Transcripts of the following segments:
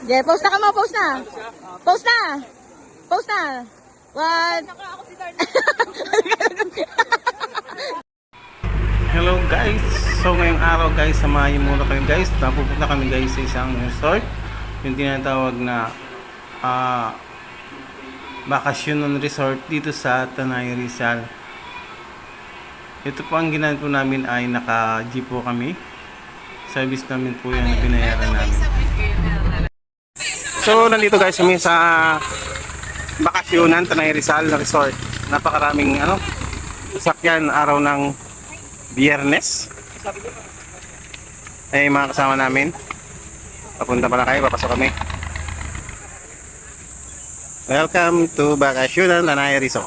Yeah, post na ka mo, post na. Post na. Post na. One. Hello guys. So ngayong araw guys, samahin muna kayo guys. Napupunta kami guys sa isang resort. Yung tinatawag na Bakasyonan Resort dito sa Tanay Rizal. Ito po ang ginagawa po namin ay naka-jeep po kami. Service namin po yan na binayaran namin. So nandito guys kami sa Bakasyonan Tanay Rizal Resort. Napakaraming sasakyan araw ng Biyernes. Ay mga kasama namin. Papunta pala kayo, papasok kami. Welcome to Bakasyonan Tanay Rizal.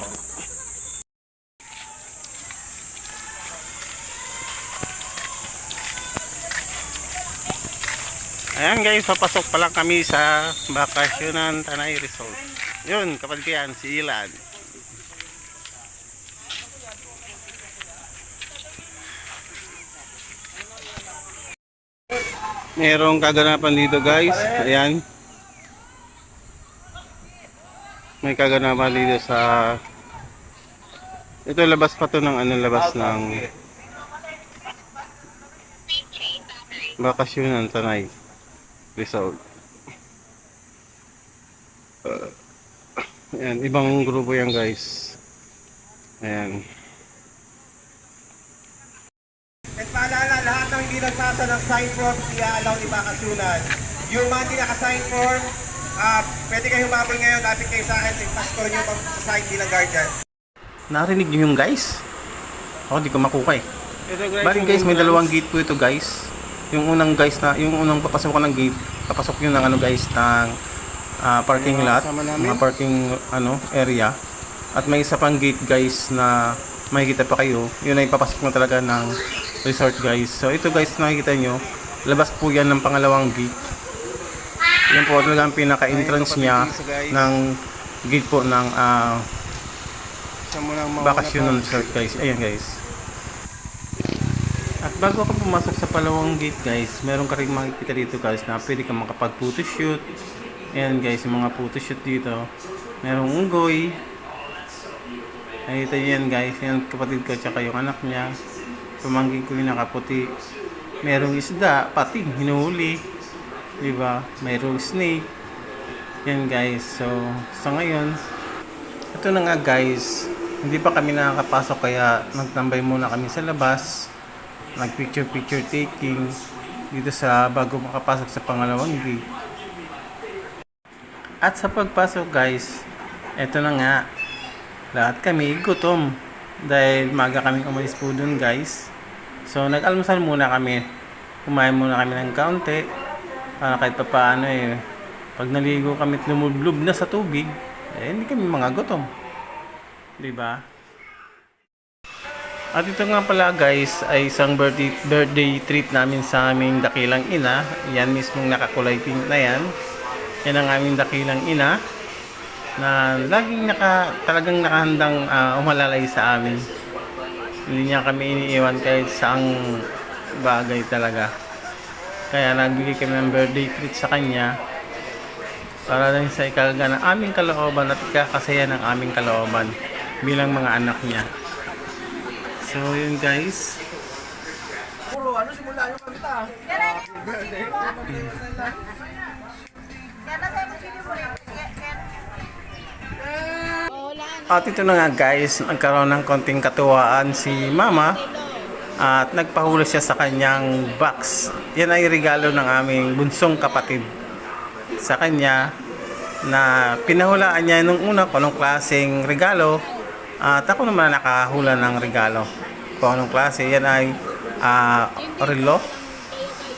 Ayan guys, papasok pa lang kami sa Bakasyonan Tanay Resort. Yun, kapatid ko yan, si Ilan. Merong kaganapan dito guys. Ayan. May kaganapan dito sa... Ito labas pa to ng labas ng Bakasyonan Tanay Resort. Ayan, ibang grupo yan guys. Ayan. At paalala, lahat ng hindi nagsasa ng sign form, i-allow ni Bakasyonan. Yung mga hindi naka-sign form, pwede kayo humabol ngayon, lapit kayo sa akin, pastor nyo pang sa sign bilang guardian. Narinig nyo yung guys? Ako di ko makukay. Bali guys, may dalawang gate po ito guys. Yung unang guys na, yung unang papasok ko ng gate, papasok yun ng guys ng parking lot, mga parking area. At may isa pang gate guys na makikita pa kayo. Yun ay papasok mo talaga ng resort guys. So ito guys, nakikita nyo, labas po yan ng pangalawang gate. Yan po talaga ang pinaka-entrance niya ng gate po ng Bakasyonan Resort guys. Ayan guys. At bago ka pumasok sa palawang gate guys, meron ka rin makikita dito guys na pwede ka makapag-photoshoot. Ayan guys, yung mga photoshoot dito. Merong unggoy. Nakita nyo yan guys, yan kapatid ko tsaka yung anak niya. Pamangkin ko yung nakaputi. Merong isda, pating, hinuhuli. Diba? Mayroong snake. Yan guys, so sa ngayon, ito na nga guys, hindi pa kami nakakapasok kaya nagtambay muna kami sa labas. Nag picture taking dito sa bago makapasok sa pangalawang gate. At sa pagpasok guys, eto na nga, lahat kami gutom dahil maga kaming umalis po dun guys. So nag-almusal muna kami, kumain muna kami ng kaunti para kahit pa paano pag naligo kami at lumublob na sa tubig, hindi kami mga gutom, diba? At ito nga pala guys ay isang birthday treat namin sa aming dakilang ina. Yan mismong nakakulay pink na yan. Yan ang aming dakilang ina na laging talagang nakahandang umalalay sa amin. Hindi niya kami iniiwan kahit saang bagay talaga. Kaya nagbigay kami ng birthday treat sa kanya para lang sa ikalga ng aming kalooban at ikakasaya ng aming kalooban bilang mga anak niya. So yun guys. Simula yung kanta? At ito na nga guys, nagkaroon ng konting katuwaan si mama at nagpahulog siya sa kanyang box. Yan ay regalo ng aming bunsong kapatid sa kanya na pinahulaan niya nung una kung anong klaseng regalo. At ako naman nakahula ng regalo kung anong klase. Yan ay relo.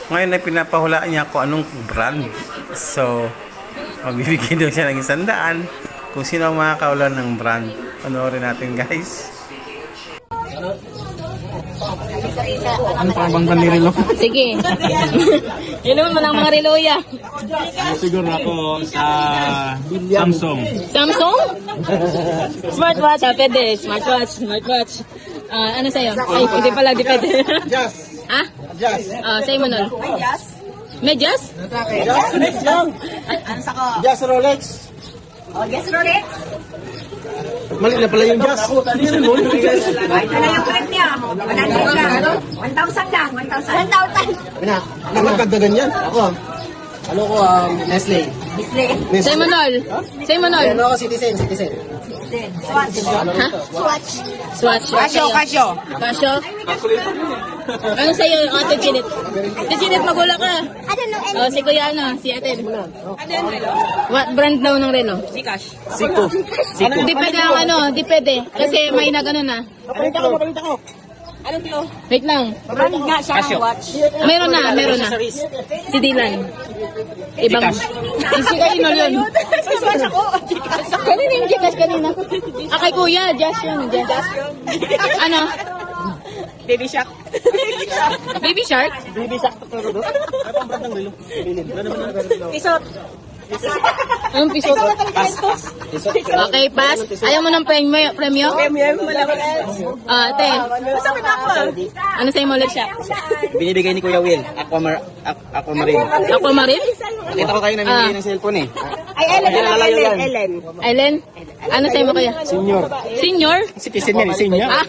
Ngayon ay pinapahulaan niya kung anong brand. So magbibigay daw siya ng 100 kung sino ang makakaulan ng brand. Panoorin natin guys. Ano pa bang relo? Sige. Yun naman ang mga reloya. Siguro ako sa Samsung. Samsung? Smartwatch. Pwede. Smartwatch. Ano sa'yo? Ay, hindi pala, di pwede. Ha? Sa'yo mo nun. Medyas? Rolex lang. Just Rolex. Oh, yes, Rolex. Mali na pala yung Just. Ay, na lang yung print niya. 100 lang. 1,000 lang. 1,000. Dapat dagdagan yan. Ano ko, Nestle. Display. Say Manol. Say Manol. Ano ako, Citizen. Swatch. Ha? Swatch. Swatch. Casio. Kasyo? Ano sa'yo, Ate Chinit? Ate Chinit, magula ka. I don't know Oh, si Kuya ano, si Ate. What brand daw ng relo? Siko. Depende ang ano, depende. Kasi may na gano'n na. Mapalita ko. Wait lang. Brand nga siya ng watch. Meron na. Si Dylan. Ibang. Si Kainol yun. Swatch ako. Kanina yung Gcash kanina. Kay Kuya, Josh yun. Josh. Ano? Baby Shark. Baby Shark? Pisot. Anong piso? Okay, pass. Ayaw mo ng premyo? Ate. Ano sa'yo mo ulit siya? Binibigay ni Kuya Will, Aquamarine. Aquamarine? Nakita ko kayo namimigay ng cellphone eh. Ay, Ellen. Ellen? Ano sa'yo mo kaya? Senior. Senior? Citizen yan, senior. Ah,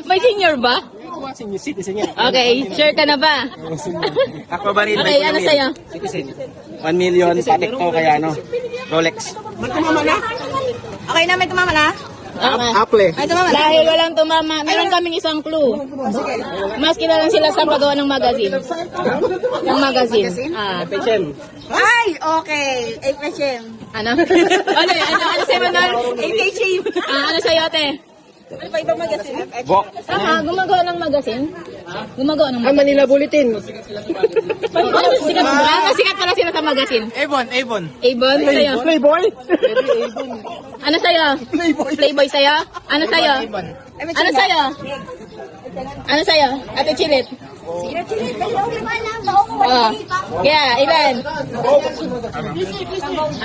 may senior ba? Citizen yan. Okay, sure ka na ba? Aquamarine Okay, ano sa'yo? Citizen. 1 million, patek to kaya ano, Rolex. Okay na, may tumama na? Okay. Apple. May tumama na? Dahil walang tumama, meron kaming isang clue. Mas kilala sila sa paggawa ng magazine. Ng magazine. Ah. Ay, okay. HM. Ano? Ano sa'yo, Manol? HM. Ano sa'yo, ate? Ano pa ibang magazine? Bok. Tama, gumagawa ng magazine? Gumagawa ng magazine. Manila Bulletin. Ano, sikat ba? Sikat pala sila sa magazine. Avon. Avon, sa'yo? Playboy. Ano sa'yo? Playboy sa'yo? Ano sa'yo? Ano sa'yo? Ano sa'yo? Ate Chilit? Oh. Yeah, ilan?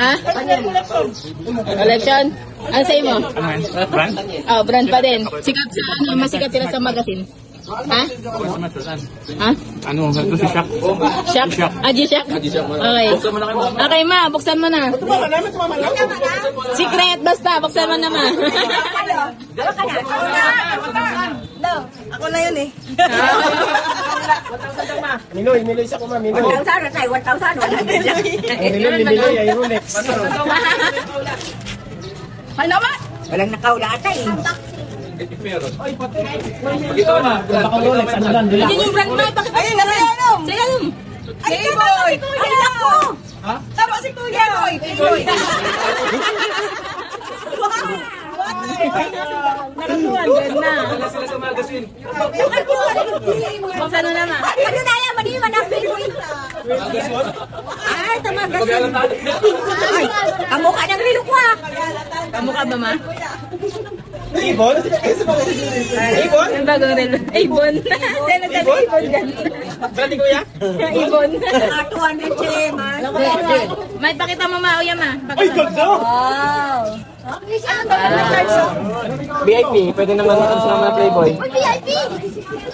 Ha? Collection? Ano sa'yo mo? Brand? Oh, brand pa din. Sikat sa ano, masikat sila sa magazine. Ha? Ha? Ano, ito si Shaq. Shaq? G-Shock? Okay. Okay, ma, buksan mo na. Secret, basta, buksan mo na, ma. Ako na yun eh. Minoy sa kuma, Minoy. 1,000 tayo, 1,000. Minoy, ay Rolex. Ano naman? Walang nakaula ata eh. Yan yung brand mo, bakit? Ayun, nasa yanom. Sa yanom. Ay, tama si Kuya. Ay, naku. Tama si Kuya. Playboy. Nakatuan, ganda. Buksan mo na, ma. Ano na yan? Mali man ang Playboy. Ay, sa magazine. Ay, kamukha ng rilo ko ah. Kamukha ba, ma? Ibon? Ibon? Yung bagong relo. Ibon. Dahil nagsabi Ibon dyan. Brandi Kuya? Ibon. Ah, 200 siya, man. May pakita mo, ma. Uya, ma. Ay, ganda! Wow. VIP, pwede naman sumama sa Playboy. VIP.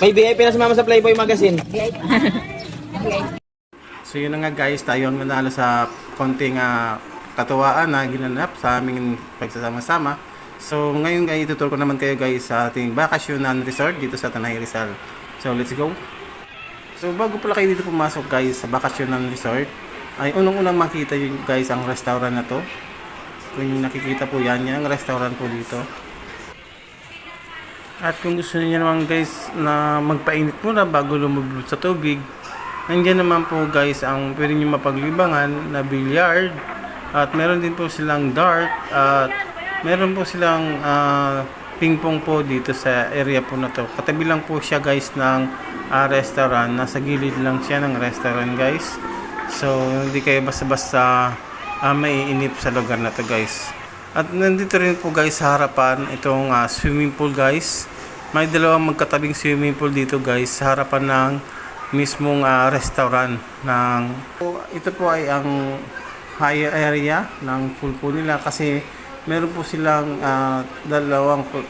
May VIP na sumama sa Playboy magazine. So yun na nga guys, tayo ang nanalo sa konting katuwaan na ginanap sa aming pagsasama-sama. So ngayon guys, ituturo ko naman kayo guys sa ating bakasyonan resort dito sa Tanay Rizal. So let's go! So bago pala kayo dito pumasok guys sa bakasyonan resort, ay unang-unang makita yun guys ang restaurant na to. Kung yung nakikita po yan ang restaurant po dito. At kung gusto niyo naman guys na magpainit muna bago lumublob sa tubig, nandiyan naman po guys ang pwede nyo mapaglibangan na billiard. At meron din po silang dart at meron po silang ping pong po dito sa area po na to. Katabi lang po siya guys ng restaurant. Nasa gilid lang siya ng restaurant guys. So hindi kayo basta-basta maiinip sa lugar na to guys. At nandito rin po guys sa harapan itong swimming pool guys. May dalawang magkatabing swimming pool dito guys sa harapan ng mismong restaurant ng ito po ay ang higher area ng pool po nila kasi meron po silang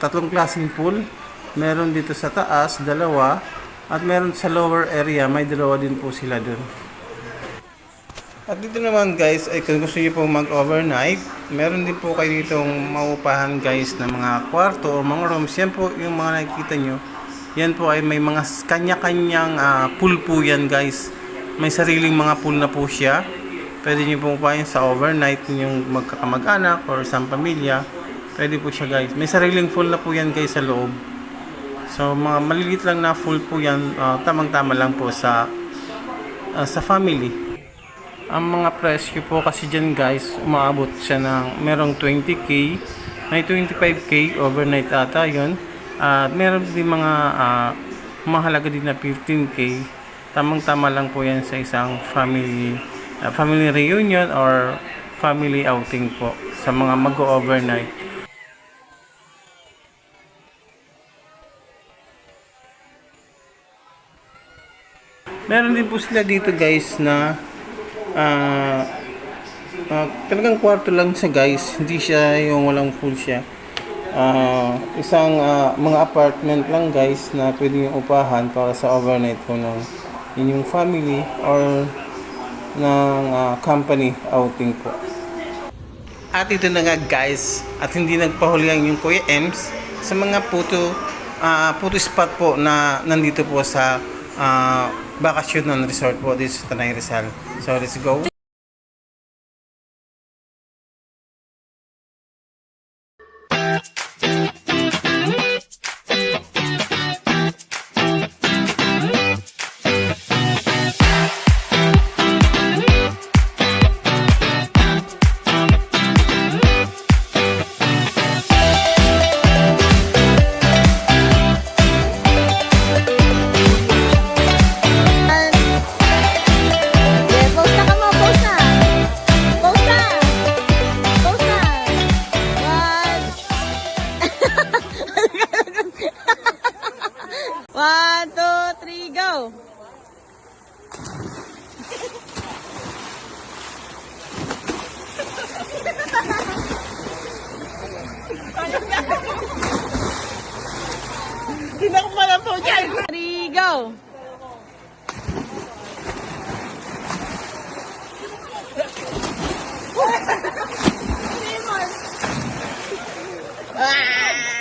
tatlong klaseng pool. Meron dito sa taas, dalawa, at meron sa lower area, may dalawa din po sila dun. At dito naman guys, ay kung gusto niyo po mag-overnight, meron din po kayo ditong maupahan guys na mga kwarto o mga rooms. Yan po yung mga nakikita nyo. Yan po ay may mga kanya-kanyang pool po yan guys. May sariling mga pool na po siya. Pwede nyo po upahin sa overnight yung magkakamag-anak or isang pamilya. Pwede po siya guys. May sariling pool na po yan guys sa loob. So mga maliliit lang na pool po yan. Tamang-tama lang po sa family. Ang mga presyo po kasi dyan guys, umaabot siya ng merong 20k, may 25k overnight ata yun. At meron din mga mahalaga din na 15k. Tamang-tama lang po yan sa isang family reunion or family outing po sa mga mag-overnight. Meron din po sila dito guys na talagang kwarto lang siya guys, hindi siya yung walang pool siya. Isang mga apartment lang guys na pwede yung upahan para sa overnight po ng inyong family or ng company outing po. At ito na nga guys, at hindi nagpahulihan yung Kuya Ems sa mga photo spot po na nandito po sa Bakasyonan Resort po dito sa Tanay Rizal. So let's go. One, two, three, go! Tinakma na po dyan! 3, go! Ah!